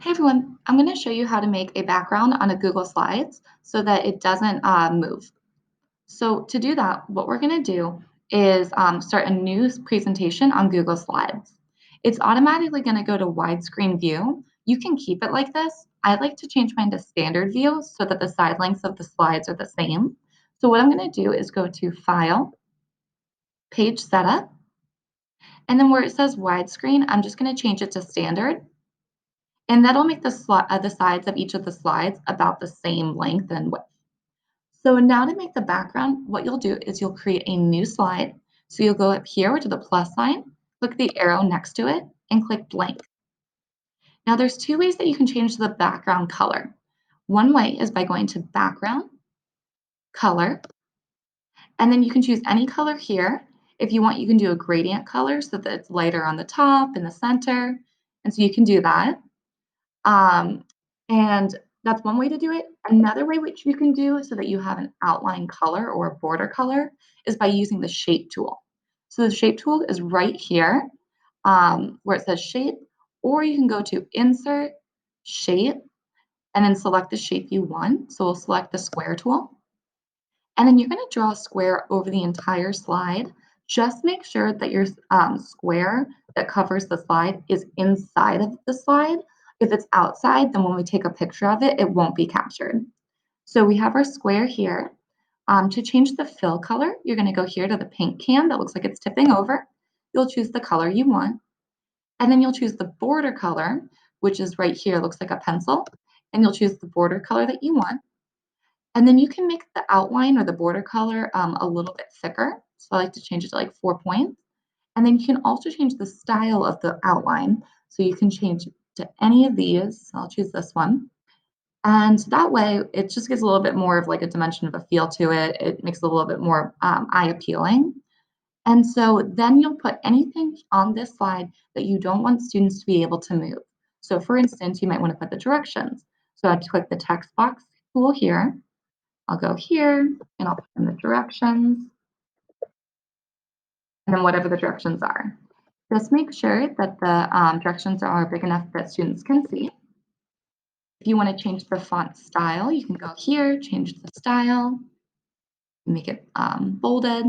Hey everyone, I'm going to show you how to make a background on a Google Slides so that it doesn't move. So to do that, what we're going to do is start a new presentation on Google Slides. It's automatically going to go to widescreen view. You can keep it like this. I like to change mine to standard view so that the side lengths of the slides are the same. So what I'm going to do is go to File, Page Setup, and then where it says widescreen, I'm just going to change it to standard. And that'll make the sides of each of the slides about the same length and width. So now to make the background, what you'll do is you'll create a new slide. So you'll go up here to the plus sign, click the arrow next to it, and click blank. Now there's two ways that you can change the background color. One way is by going to background, color, and then you can choose any color here. If you want, you can do a gradient color so that it's lighter on the top and the center. And so you can do that. Um, and that's one way to do it. Another way which you can do so that you have an outline color or a border color is by using the shape tool. So the shape tool is right here where it says shape, or you can go to insert, shape, and then select the shape you want. So we'll select the square tool. And then you're going to draw a square over the entire slide. Just make sure that your square that covers the slide is inside of the slide. If it's outside, then when we take a picture of it, it won't be captured. So we have our square here. To change the fill color, you're going to go here to the paint can that looks like it's tipping over. You'll choose the color you want. And then you'll choose the border color, which is right here, looks like a pencil. And you'll choose the border color that you want. And then you can make the outline or the border color a little bit thicker. So I like to change it to like 4 points. And then you can also change the style of the outline. So you can change to any of these. I'll choose this one. And that way, it just gives a little bit more of like a dimension of a feel to it. It makes it a little bit more eye appealing. And so then you'll put anything on this slide that you don't want students to be able to move. So for instance, you might want to put the directions. So I'd click the text box tool here. I'll go here and I'll put in the directions and then whatever the directions are. Just make sure that the directions are big enough that students can see. If you want to change the font style, you can go here, change the style, make it bolded,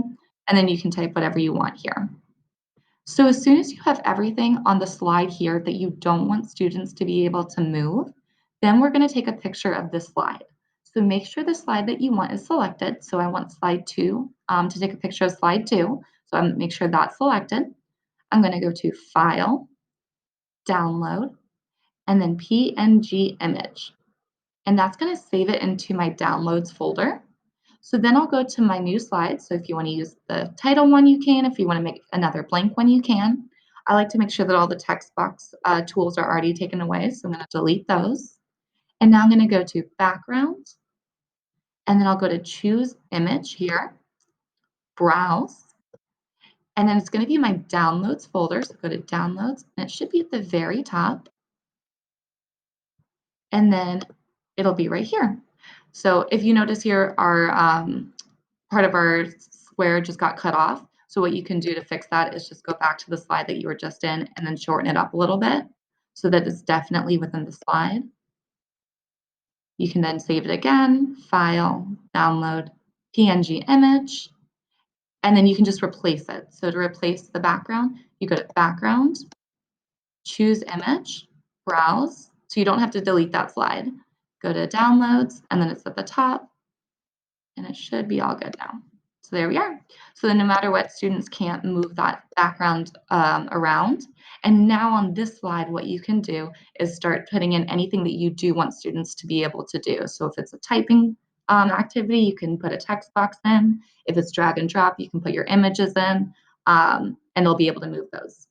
and then you can type whatever you want here. So as soon as you have everything on the slide here that you don't want students to be able to move, then we're going to take a picture of this slide. So make sure the slide that you want is selected. So I want slide 2 to take a picture of slide 2. So I'm make sure that's selected. I'm going to go to File, Download, and then PNG Image. And that's going to save it into my Downloads folder. So then I'll go to my new slide. So if you want to use the title one, you can. If you want to make another blank one, you can. I like to make sure that all the text box tools are already taken away. So I'm going to delete those. And now I'm going to go to Background. And then I'll go to Choose Image here, Browse. And then it's going to be my Downloads folder. So go to Downloads, and it should be at the very top. And then it'll be right here. So if you notice here, our part of our square just got cut off. So what you can do to fix that is just go back to the slide that you were just in and then shorten it up a little bit so that it's definitely within the slide. You can then save it again, File, Download, PNG Image, and then you can just replace it. So to replace the background, you go to Background, choose Image, Browse, so you don't have to delete that slide. Go to Downloads, and then it's at the top, and it should be all good now. So there we are. So then no matter what, students can't move that background around. And now on this slide, what you can do is start putting in anything that you do want students to be able to do. So if it's a typing activity, you can put a text box in. If it's drag and drop, you can put your images in, and they'll be able to move those.